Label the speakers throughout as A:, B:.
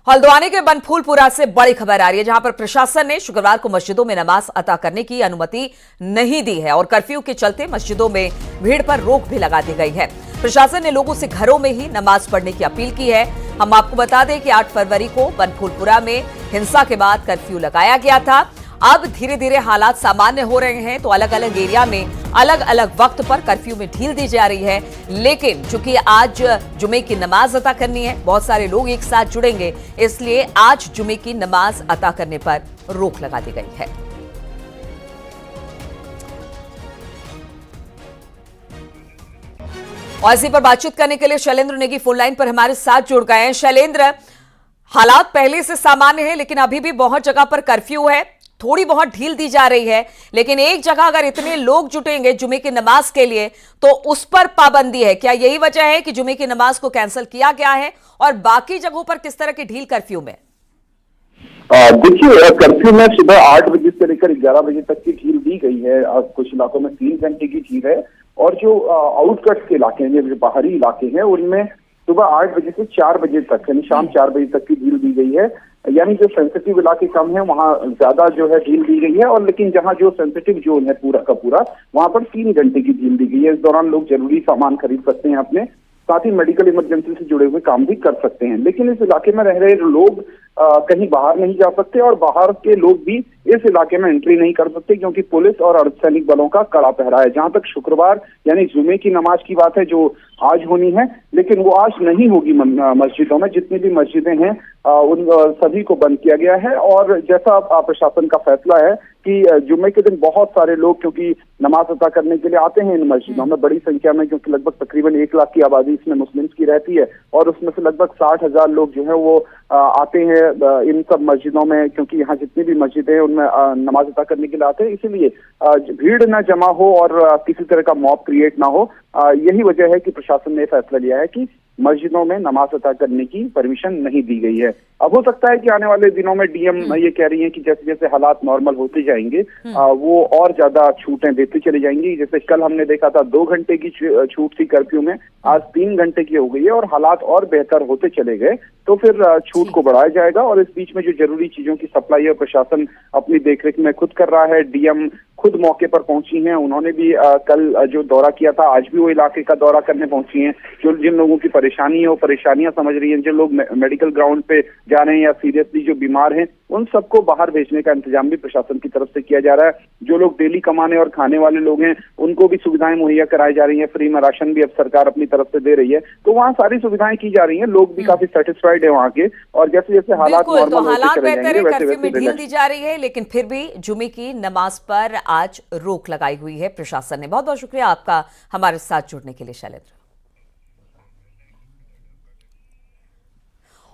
A: हल्द्वानी के बनफूलपुरा से बड़ी खबर आ रही है, जहां पर प्रशासन ने शुक्रवार को मस्जिदों में नमाज अता करने की अनुमति नहीं दी है और कर्फ्यू के चलते मस्जिदों में भीड़ पर रोक भी लगा दी गई है। प्रशासन ने लोगों से घरों में ही नमाज पढ़ने की अपील की है। हम आपको बता दें कि 8 फरवरी को बनफूलपुरा में हिंसा के बाद कर्फ्यू लगाया गया था। अब धीरे धीरे हालात सामान्य हो रहे हैं, तो अलग अलग एरिया में अलग अलग वक्त पर कर्फ्यू में ढील दी जा रही है। लेकिन चूंकि आज जुमे की नमाज अता करनी है, बहुत सारे लोग एक साथ जुड़ेंगे, इसलिए आज जुमे की नमाज अता करने पर रोक लगा दी गई है। और इसी पर बातचीत करने के लिए शैलेंद्र नेगी फोन लाइन पर हमारे साथ जुड़ गए हैं। शैलेंद्र, हालात पहले से सामान्य है, लेकिन अभी भी बहुत जगह पर कर्फ्यू है, थोड़ी बहुत ढील दी जा रही है, लेकिन एक जगह अगर इतने लोग जुटेंगे जुमे की नमाज के लिए तो उस पर पाबंदी है। क्या यही वजह है कि जुमे की नमाज को कैंसिल किया गया है? और बाकी जगहों पर किस तरह की ढील कर्फ्यू में?
B: देखिए, कर्फ्यू में सुबह 8 बजे से लेकर 11 बजे तक की ढील दी गई है। कुछ इलाकों में 3 घंटे की ढील है और जो आउटकट्स के इलाके हैं, जो बाहरी इलाके हैं, उनमें सुबह 8 बजे से 4 बजे तक यानी शाम 4 बजे तक की ढील दी गई है। यानी जो सेंसिटिव इलाके कम है वहां ज्यादा जो है ढील दी गई है, और लेकिन जहां जो सेंसिटिव जोन है पूरा का पूरा, वहां पर 3 घंटे की ढील दी गई है। इस दौरान लोग जरूरी सामान खरीद सकते हैं, अपने साथ ही मेडिकल इमरजेंसी से जुड़े हुए काम भी कर सकते हैं। लेकिन इस इलाके में रह रहे लोग कहीं बाहर नहीं जा सकते और बाहर के लोग भी इस इलाके में एंट्री नहीं कर सकते, क्योंकि पुलिस और अर्धसैनिक बलों का कड़ा पहरा है। जहां तक शुक्रवार यानी जुमे की नमाज की बात है, जो आज होनी है, लेकिन वो आज नहीं होगी। मस्जिदों में जितनी भी मस्जिदें हैं उन सभी को बंद किया गया है। और जैसा प्रशासन का फैसला है कि जुमे के दिन बहुत सारे लोग क्योंकि नमाज अता करने के लिए आते हैं इन मस्जिदों में बड़ी संख्या में, क्योंकि लगभग तकरीबन 1 लाख की आबादी इसमें मुस्लिम्स की रहती है, और उसमें से लगभग 60,000 लोग जो है वो आते हैं इन सब मस्जिदों में, क्योंकि यहाँ जितनी भी मस्जिदें हैं उनमें नमाज अता करने के लिए आते हैं। इसीलिए भीड़ न जमा हो और किसी तरह का मॉब क्रिएट ना हो, यही वजह है कि प्रशासन ने फैसला लिया है कि मस्जिदों में नमाज अता करने की परमिशन नहीं दी गई है। अब हो सकता है कि आने वाले दिनों में डीएम ये कह रही हैं कि जैसे जैसे हालात नॉर्मल होते जाएंगे वो और ज्यादा छूटें देती चली जाएंगी। जैसे कल हमने देखा था 2 घंटे की छूट थी कर्फ्यू में, आज 3 घंटे की हो गई है, और हालात और बेहतर होते चले गए तो फिर छूट को बढ़ाया जाएगा। और इस बीच में जो जरूरी चीजों की सप्लाई है प्रशासन अपनी देखरेख में खुद कर रहा है। डीएम खुद मौके पर पहुंची हैं, उन्होंने भी कल जो दौरा किया था आज भी वो इलाके का दौरा करने पहुंची हैं। जो जिन लोगों की परेशानी है वो परेशानियां समझ रही हैं, जिन लोग मेडिकल ग्राउंड पे जा रहे हैं या सीरियसली जो बीमार हैं, उन सबको बाहर भेजने का इंतजाम भी प्रशासन की तरफ से किया जा रहा है। जो लोग डेली कमाने और खाने वाले लोग हैं उनको भी सुविधाएं मुहैया कराई जा रही हैं, फ्री में राशन भी अब सरकार अपनी तरफ से दे रही है, तो वहाँ सारी सुविधाएं की जा रही हैं। लोग भी काफी सेटिस्फाइड है वहाँ के, और जैसे जैसे हालात नॉर्मल होते चले जाएंगे वैसे वैसे
A: ढील दी जा रही है। लेकिन फिर भी जुमे की नमाज पर आज रोक लगाई हुई है प्रशासन ने। बहुत बहुत शुक्रिया आपका हमारे साथ जुड़ने के लिए शैलेंद्र।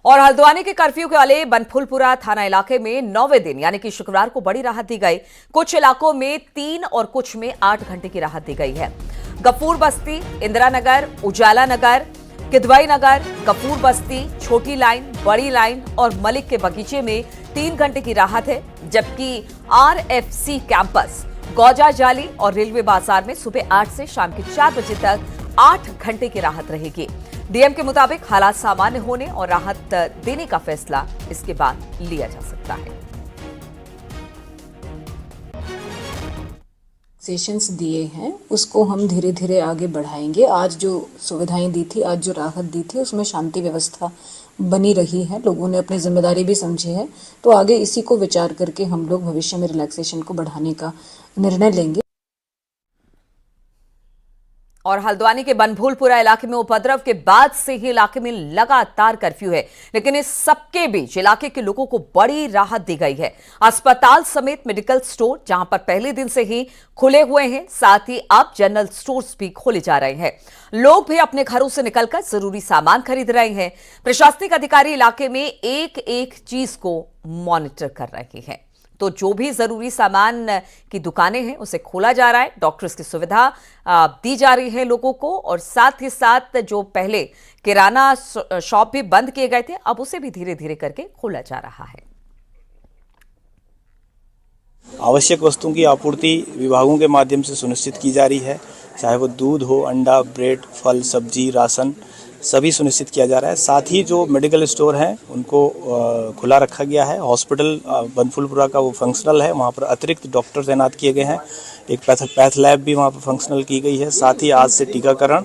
A: और हल्द्वानी के कर्फ्यू के वाले बनफूलपुरा थाना इलाके में 9वें दिन यानी कि शुक्रवार को बड़ी राहत दी गई। कुछ इलाकों में 3 और कुछ में 8 घंटे की राहत दी गई है। गफूर बस्ती, इंदिरा नगर, उजाला नगर, किदवई नगर, गफूर बस्ती, छोटी लाइन, बड़ी लाइन और मलिक के बगीचे में 3 घंटे की राहत है, जबकि RFC कैंपस, गौजा जाली और रेलवे बाजार में सुबह 8 से शाम के 4 बजे तक 8 घंटे की राहत रहेगी। डीएम के मुताबिक हालात सामान्य होने और राहत देने का फैसला इसके बाद लिया जा सकता है।
C: सेशंस दिए हैं उसको हम धीरे धीरे आगे बढ़ाएंगे। आज जो सुविधाएं दी थी, आज जो राहत दी थी, उसमें शांति व्यवस्था बनी रही है, लोगों ने अपनी जिम्मेदारी भी समझी है, तो आगे इसी को विचार करके हम लोग भविष्य में रिलैक्सेशन को बढ़ाने का निर्णय लेंगे।
A: और हल्द्वानी के बनफूलपुरा इलाके में उपद्रव के बाद से ही इलाके में लगातार कर्फ्यू है, लेकिन इस सबके बीच इलाके के लोगों को बड़ी राहत दी गई है। अस्पताल समेत मेडिकल स्टोर जहां पर पहले दिन से ही खुले हुए हैं, साथ ही अब जनरल स्टोर्स भी खोले जा रहे हैं। लोग भी अपने घरों से निकलकर जरूरी सामान खरीद रहे हैं। प्रशासनिक अधिकारी इलाके में एक एक चीज को मॉनिटर कर रहे हैं, तो जो भी जरूरी सामान की दुकानें हैं उसे खोला जा रहा है। डॉक्टर्स की सुविधा दी जा रही है लोगों को, और साथ ही साथ जो पहले किराना शॉप भी बंद किए गए थे, अब उसे भी धीरे धीरे करके खोला जा रहा है।
D: आवश्यक वस्तुओं की आपूर्ति विभागों के माध्यम से सुनिश्चित की जा रही है, चाहे वो दूध हो, अंडा, ब्रेड, फल, सब्जी, राशन, सभी सुनिश्चित किया जा रहा है। साथ ही जो मेडिकल स्टोर हैं उनको खुला रखा गया है। हॉस्पिटल बनफूलपुरा का वो फंक्शनल है, वहाँ पर अतिरिक्त डॉक्टर तैनात किए गए हैं। एक पैथ लैब भी वहाँ पर फंक्शनल की गई है। साथ ही आज से टीकाकरण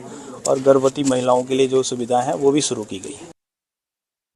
D: और गर्भवती महिलाओं के लिए जो सुविधाएं हैं वो भी शुरू की गई है।